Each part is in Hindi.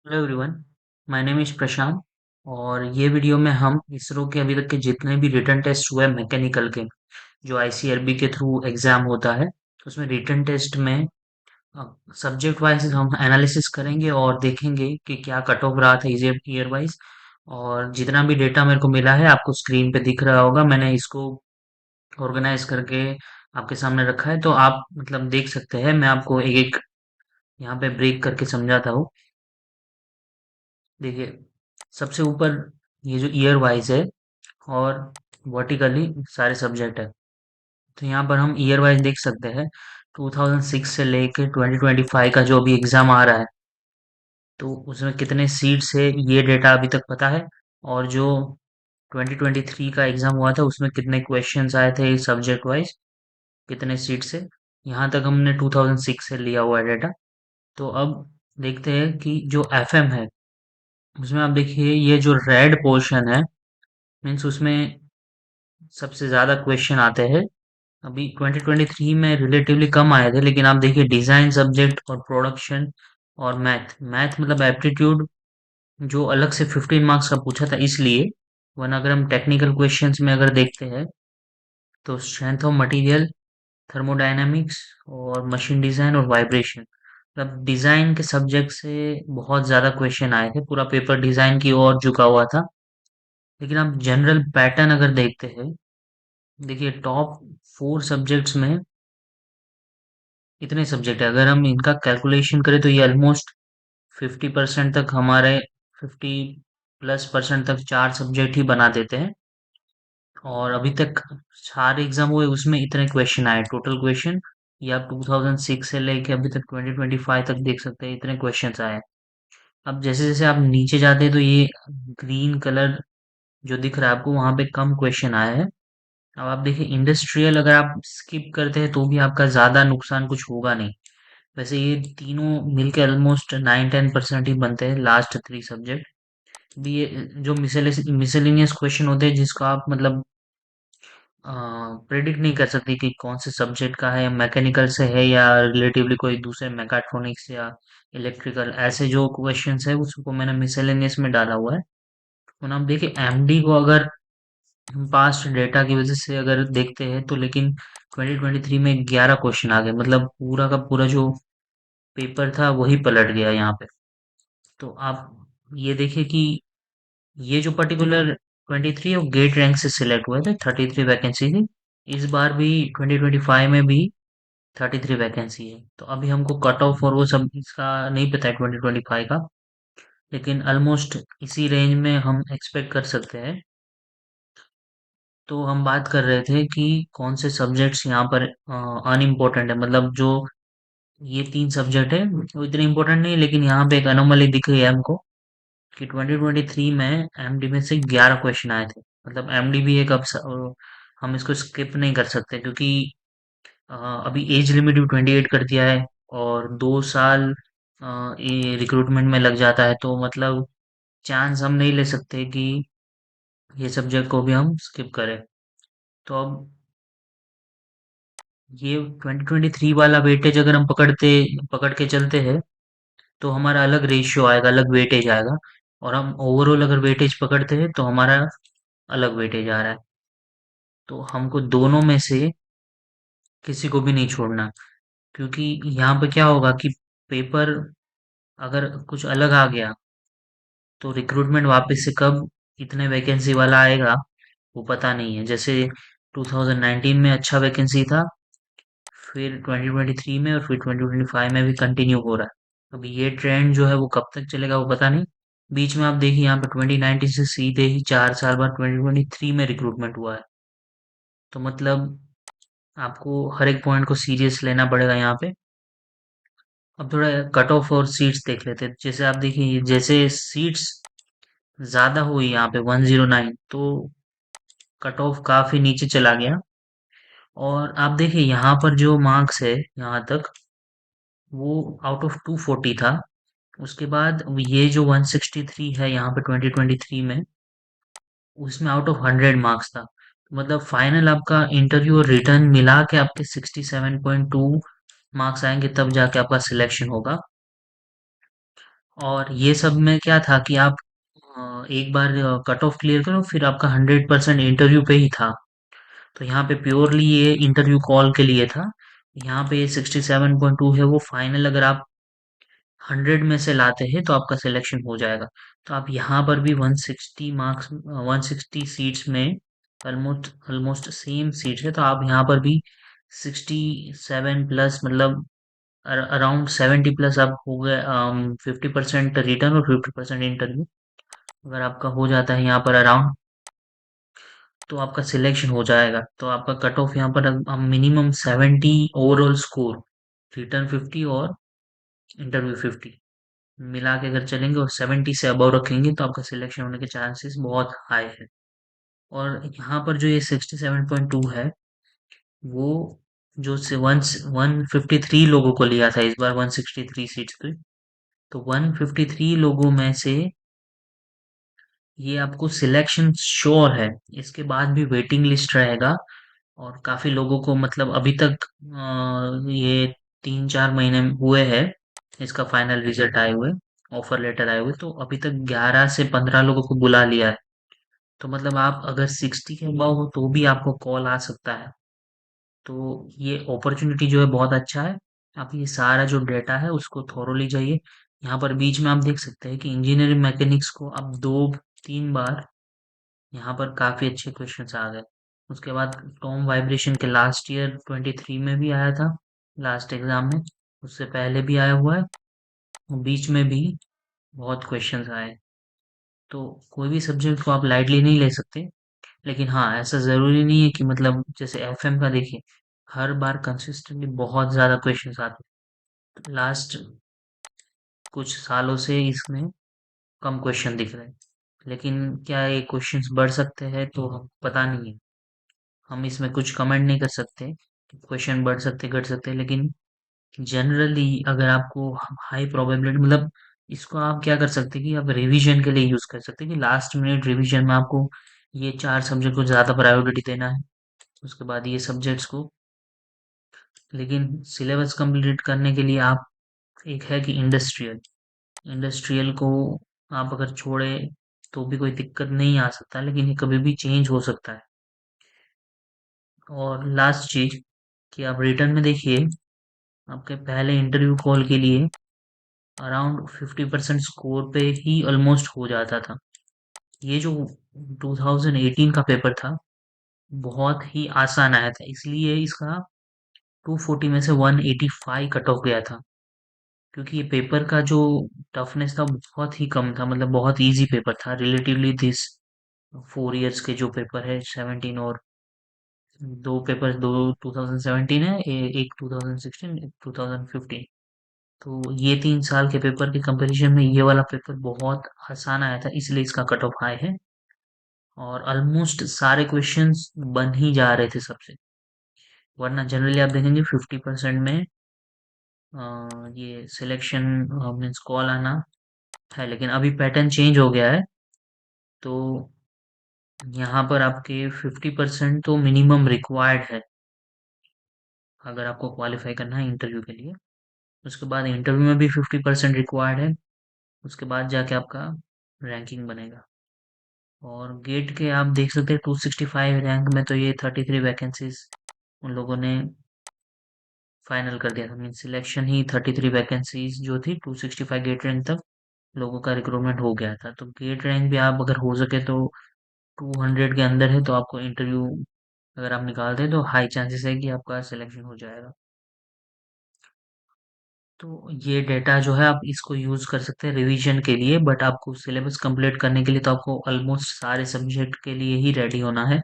Hello everyone, my name is Prashant. और ये वीडियो में हम इसरो के अभी तक के जितने भी रिटन टेस्ट हुए मैकेनिकल के, जो आईसीआरबी के थ्रू एग्जाम होता है, तो उसमें रिटन टेस्ट में सब्जेक्ट वाइज हम एनालिसिस करेंगे और देखेंगे कि क्या कट ऑफ रहा था ईयर वाइज। और जितना भी डेटा मेरे को मिला है आपको स्क्रीन पे दिख रहा होगा, मैंने इसको ऑर्गेनाइज करके आपके सामने रखा है, तो आप मतलब देख सकते हैं। मैं आपको एक एक यहाँ पे ब्रेक करके समझाता हूँ। देखिए, सबसे ऊपर ये जो ईयर वाइज है और वर्टिकली सारे सब्जेक्ट है, तो यहाँ पर हम ईयर वाइज देख सकते हैं। 2006 से लेके 2025 का जो अभी एग्जाम आ रहा है, तो उसमें कितने सीट्स है ये डेटा अभी तक पता है। और जो 2023 का एग्जाम हुआ था उसमें कितने क्वेश्चंस आए थे सब्जेक्ट वाइज, कितने सीट्स है, यहाँ तक हमने 2006 से लिया हुआ है डेटा। तो अब देखते हैं कि जो एफएम है उसमें आप देखिए ये जो रेड पोर्शन है, मीन्स उसमें सबसे ज़्यादा क्वेश्चन आते हैं। अभी 2023 में रिलेटिवली कम आए थे, लेकिन आप देखिए डिज़ाइन सब्जेक्ट और प्रोडक्शन और मैथ मैथ मतलब एप्टीट्यूड जो अलग से 15 मार्क्स का पूछा था इसलिए। वरना अगर हम टेक्निकल क्वेश्चंस में अगर देखते हैं तो स्ट्रेंथ ऑफ मटेरियल, थर्मोडायनामिक्स और मशीन डिज़ाइन और वाइब्रेशन, मतलब डिज़ाइन के सब्जेक्ट से बहुत ज़्यादा क्वेश्चन आए थे। पूरा पेपर डिज़ाइन की ओर झुका हुआ था। लेकिन आप जनरल पैटर्न अगर देखते हैं, देखिए टॉप 4 सब्जेक्ट्स में इतने सब्जेक्ट है, अगर हम इनका कैलकुलेशन करें तो ये ऑलमोस्ट 50% तक हमारे 50+ % तक 4 सब्जेक्ट ही बना देते हैं। और अभी तक सारे एग्जाम हुए उसमें इतने क्वेश्चन आए, टोटल क्वेश्चन ये आप 2006 से लेके अभी तक 2025 तक देख सकते हैं, इतने क्वेश्चन आए। अब जैसे जैसे आप नीचे जाते हैं तो ये ग्रीन कलर जो दिख रहा है आपको, वहां पे कम क्वेश्चन आए हैं। अब आप देखिए इंडस्ट्रियल अगर आप स्किप करते हैं तो भी आपका ज्यादा नुकसान कुछ होगा नहीं। वैसे ये तीनों मिलके ऑलमोस्ट 9-10% ही बनते हैं, लास्ट 3 सब्जेक्ट भी। ये जो मिसेलेनियस क्वेश्चन होते हैं जिसको आप मतलब प्रेडिक्ट नहीं कर सकती कि कौन से सब्जेक्ट का है, मैकेनिकल से है या रिलेटिवली कोई दूसरे मैकाट्रॉनिक्स या इलेक्ट्रिकल, ऐसे जो क्वेश्चंस है उसको मैंने मिसेलेनियस में डाला हुआ है। और आप देखिए एमडी को अगर हम पास्ट डेटा की वजह से अगर देखते हैं तो, लेकिन 2023 में 11 क्वेश्चन आ गए, मतलब पूरा का पूरा जो पेपर था वही पलट गया यहाँ पे। तो आप ये देखिए कि ये जो पर्टिकुलर 23 और गेट रैंक से सिलेक्ट हुए थे, 33 वैकेंसी थी। इस बार भी 2025 में भी 33 वैकेंसी है। तो अभी हमको कट ऑफ और वो सब इसका नहीं पता है 2025 का, लेकिन ऑलमोस्ट इसी रेंज में हम एक्सपेक्ट कर सकते हैं। तो हम बात कर रहे थे कि कौन से सब्जेक्ट्स यहाँ पर अनइम्पोर्टेंट है, मतलब जो ये 3 सब्जेक्ट है वो इतने इम्पोर्टेंट नहीं है, लेकिन यहाँ पे एक अनोमली दिख रही है हमको कि 2023 में एमडी में से 11 क्वेश्चन आए थे। मतलब एमडी भी एक हम इसको स्किप नहीं कर सकते, क्योंकि अभी एज लिमिट भी 28 कर दिया है और 2 साल ये रिक्रूटमेंट में लग जाता है, तो मतलब चांस हम नहीं ले सकते कि ये सब्जेक्ट को भी हम स्किप करें। तो अब ये 2023 वाला वेटेज अगर हम पकड़ के चलते हैं तो हमारा अलग रेशियो आएगा, अलग वेटेज आएगा। और हम ओवरऑल अगर वेटेज पकड़ते हैं तो हमारा अलग वेटेज आ रहा है। तो हमको दोनों में से किसी को भी नहीं छोड़ना, क्योंकि यहाँ पे क्या होगा कि पेपर अगर कुछ अलग आ गया तो रिक्रूटमेंट वापस से कब इतने वैकेंसी वाला आएगा वो पता नहीं है। जैसे 2019 में अच्छा वैकेंसी था, फिर 2023 में और फिर 2025 में भी कंटिन्यू हो रहा है। अब ये ट्रेंड जो है वो कब तक चलेगा वो पता नहीं। बीच में आप देखिए यहाँ पे 2019 से सीधे ही 4 साल बाद 2023 में रिक्रूटमेंट हुआ है। तो मतलब आपको हर एक पॉइंट को सीरियस लेना पड़ेगा यहाँ पे। अब थोड़ा कट ऑफ और सीट्स देख लेते हैं। जैसे आप देखिए जैसे सीट्स ज्यादा हुई यहाँ पे 109, तो कट ऑफ काफी नीचे चला गया। और आप देखिए यहाँ पर जो मार्क्स है यहाँ तक, वो आउट ऑफ 240 था। उसके बाद ये जो 163 है यहाँ पे 2023 में, उसमें आउट ऑफ 100 मार्क्स था। मतलब फाइनल आपका इंटरव्यू और रिटर्न मिला के आपके 67.2 मार्क्स आएंगे, तब जाके आपका सिलेक्शन होगा। और ये सब में क्या था कि आप एक बार कट ऑफ क्लियर करो फिर आपका 100% इंटरव्यू पे ही था। तो यहाँ पे प्योरली ये इंटरव्यू कॉल के लिए था। यहाँ पे 67.2 है वो फाइनल, अगर आप 100 में से लाते हैं तो आपका सिलेक्शन हो जाएगा। तो आप यहाँ पर भी 160 मार्क्स, 160 सीट्स में ऑलमोस्ट ऑलमोस्ट सेम सीट्स है, तो आप यहाँ पर भी 67 प्लस मतलब अराउंड 70 प्लस आप हो गए। 50% रिटर्न और 50% इंटरव्यू अगर आपका हो जाता है यहाँ पर अराउंड, तो आपका सिलेक्शन हो जाएगा। तो आपका कट ऑफ यहाँ पर मिनिमम 70 ओवरऑल स्कोर, रिटर्न 50 और इंटरव्यू 50 मिला के अगर चलेंगे और 70 से अबव रखेंगे तो आपका सिलेक्शन होने के चांसेस बहुत हाई है। और यहाँ पर जो ये 67.2 है वो जो से 153 लोगों को लिया था इस बार 163 सीट्स पे, तो 153 लोगों में से ये आपको सिलेक्शन श्योर है। इसके बाद भी वेटिंग लिस्ट रहेगा और काफी लोगों को मतलब अभी तक ये 3-4 महीने हुए हैं इसका फाइनल रिजल्ट आए हुए, ऑफर लेटर आए हुए, तो अभी तक 11 से 15 लोगों को बुला लिया है। तो मतलब आप अगर 60 के अबव हो तो भी आपको कॉल आ सकता है। तो ये अपॉर्चुनिटी जो है बहुत अच्छा है। आप ये सारा जो डेटा है उसको थोरोली जाइए। यहाँ पर बीच में आप देख सकते हैं कि इंजीनियरिंग मैकेनिक्स को अब 2-3 बार यहाँ पर काफी अच्छे क्वेश्चंस आ गए। उसके बाद टॉम वाइब्रेशन के लास्ट ईयर 23 में भी आया था, लास्ट एग्जाम में। उससे पहले भी आया हुआ है और बीच में भी बहुत क्वेश्चंस आए। तो कोई भी सब्जेक्ट को आप लाइटली नहीं ले सकते। लेकिन हाँ, ऐसा जरूरी नहीं है कि मतलब जैसे एफएम का देखिए, हर बार कंसिस्टेंटली बहुत ज्यादा क्वेश्चंस आते हैं। लास्ट कुछ सालों से इसमें कम क्वेश्चन दिख रहे हैं। लेकिन क्या ये क्वेश्चंस बढ़ सकते हैं तो हम पता नहीं है। हम इसमें कुछ कमेंट नहीं कर सकते कि क्वेश्चन बढ़ सकते घट सकते, लेकिन जनरली अगर आपको हाई प्रोबेबिलिटी मतलब इसको आप क्या कर सकते हैं कि आप रिवीजन के लिए यूज कर सकते हैं कि लास्ट मिनट रिवीजन में आपको ये 4 सब्जेक्ट को ज्यादा प्रायोरिटी देना है, उसके बाद ये सब्जेक्ट्स को। लेकिन सिलेबस कंप्लीट करने के लिए आप, एक है कि इंडस्ट्रियल, इंडस्ट्रियल को आप अगर छोड़े तो भी कोई दिक्कत नहीं आ सकता, लेकिन ये कभी भी चेंज हो सकता है। और लास्ट चीज कि आप रिटर्न में देखिए, आपके पहले इंटरव्यू कॉल के लिए अराउंड 50% स्कोर पे ही ऑलमोस्ट हो जाता था। ये जो 2018 का पेपर था बहुत ही आसान आया था, इसलिए इसका 240 में से 185 कट ऑफ गया था। क्योंकि ये पेपर का जो टफनेस था बहुत ही कम था, मतलब बहुत इजी पेपर था रिलेटिवली दिस 4 इयर्स के जो पेपर है 17 और दो पेपर, दो 2017 है, एक 2016, एक 2015। तो ये 3 साल के पेपर के कंपैरिजन में ये वाला पेपर बहुत आसान आया था, इसलिए इसका कट ऑफ हाई है। और ऑलमोस्ट सारे क्वेश्चंस बन ही जा रहे थे सबसे। वरना जनरली आप देखेंगे 50% में ये सिलेक्शन मीन्स कॉल आना है, लेकिन अभी पैटर्न चेंज हो गया है। तो यहाँ पर आपके 50% तो मिनिमम रिक्वायर्ड है अगर आपको क्वालिफाई करना है इंटरव्यू के लिए। उसके बाद इंटरव्यू में भी 50% रिक्वायर्ड है, उसके बाद जाके आपका रैंकिंग बनेगा। और गेट के आप देख सकते हैं 265 रैंक में तो ये 33 वैकेंसीज उन लोगों ने फाइनल कर दिया था। मीन सिलेक्शन ही 33 वैकेंसीज जो थी 265 गेट रैंक तक लोगों का रिक्रूटमेंट हो गया था। तो गेट रैंक भी आप अगर हो सके तो 200 के अंदर है तो आपको इंटरव्यू अगर आप निकालते हैं तो हाई चांसेस है कि आपका सिलेक्शन हो जाएगा। तो ये डेटा जो है आप इसको यूज कर सकते हैं रिवीजन के लिए, बट आपको सिलेबस कंप्लीट करने के लिए तो आपको ऑलमोस्ट सारे सब्जेक्ट के लिए ही रेडी होना है।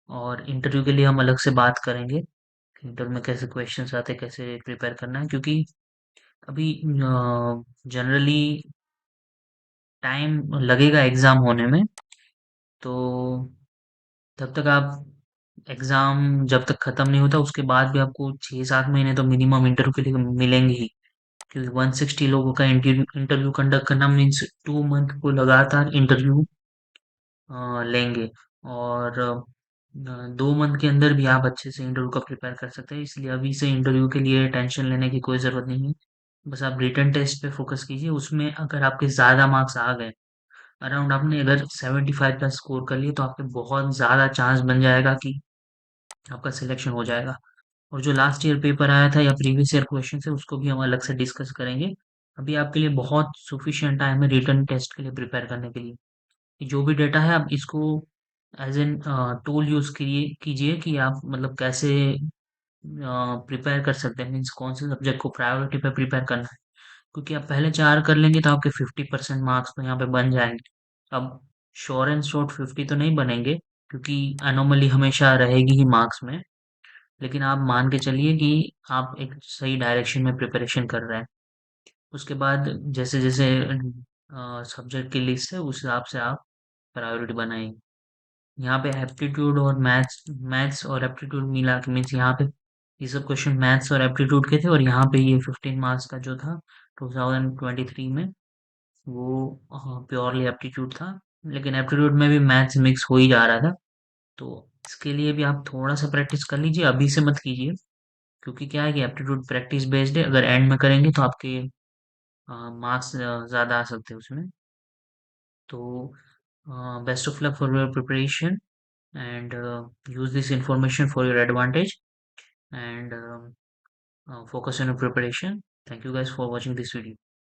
और इंटरव्यू के लिए हम अलग से बात करेंगे, इंटरव्यू में कैसे क्वेश्चंस आते हैं, कैसे प्रिपेयर करना है, क्योंकि अभी जनरली टाइम लगेगा एग्जाम होने में। तो तब तक आप एग्जाम जब तक खत्म नहीं होता उसके बाद भी आपको 6-7 महीने तो मिनिमम इंटरव्यू के लिए मिलेंगे ही। क्योंकि 160 लोगों का इंटरव्यू इंटरव्यू कंडक्ट करना मीन्स 2 मंथ को लगातार इंटरव्यू लेंगे। और 2 मंथ के अंदर भी आप अच्छे से इंटरव्यू का प्रिपेयर कर सकते हैं, इसलिए अभी से इंटरव्यू के लिए टेंशन लेने की कोई ज़रूरत नहीं है। बस आप रिटन टेस्ट पे फोकस कीजिए, उसमें अगर आपके ज़्यादा मार्क्स आ गए, अराउंड आपने अगर 75 प्लस स्कोर कर लिए, तो आपके बहुत ज़्यादा चांस बन जाएगा कि आपका सिलेक्शन हो जाएगा। और जो लास्ट ईयर पेपर आया था या प्रीवियस ईयर क्वेश्चन है, उसको भी हम अलग से डिस्कस करेंगे। अभी आपके लिए बहुत सफिशिएंट टाइम है रिटन टेस्ट के लिए प्रिपेयर करने के लिए। कि जो भी डेटा है, आप इसको एज एन टूल यूज कीजिए कि आप मतलब कैसे प्रिपेयर कर सकते हैं, मीन्स कौन से सब्जेक्ट को प्रायोरिटी पे प्रिपेयर करना है। क्योंकि आप पहले 4 कर लेंगे तो आपके 50% मार्क्स तो यहाँ पे बन जाएंगे। अब श्योर एंड शॉर्ट 50 तो नहीं बनेंगे, क्योंकि अनोमली हमेशा रहेगी ही मार्क्स में। लेकिन आप मान के चलिए कि आप एक सही डायरेक्शन में प्रिपरेशन कर रहे हैं। उसके बाद जैसे जैसे सब्जेक्ट की लिस्ट है, उस हिसाब से आप प्रायोरिटी बनाएंगे। यहाँ पे एप्टीट्यूड और मैथ्स मैथ्स और एप्टीट्यूड मिला के मीन्स यहाँ पे ये सब क्वेश्चन मैथ्स और एप्टीट्यूड के थे, और यहाँ पे ये 15 मार्क्स का जो था 2023 में, वो प्योरली एप्टीट्यूड था। लेकिन एप्टीट्यूड में भी मैथ्स मिक्स हो ही जा रहा था। तो इसके लिए भी आप थोड़ा सा प्रैक्टिस कर लीजिए, अभी से मत कीजिए। क्योंकि क्या है कि एप्टीट्यूड प्रैक्टिस बेस्ड है, अगर एंड में करेंगे तो आपके मार्क्स ज़्यादा आ सकते हैं उसमें। तो best of luck for your preparation, and use this information for your advantage, and focus on your preparation. Thank you guys for watching this video.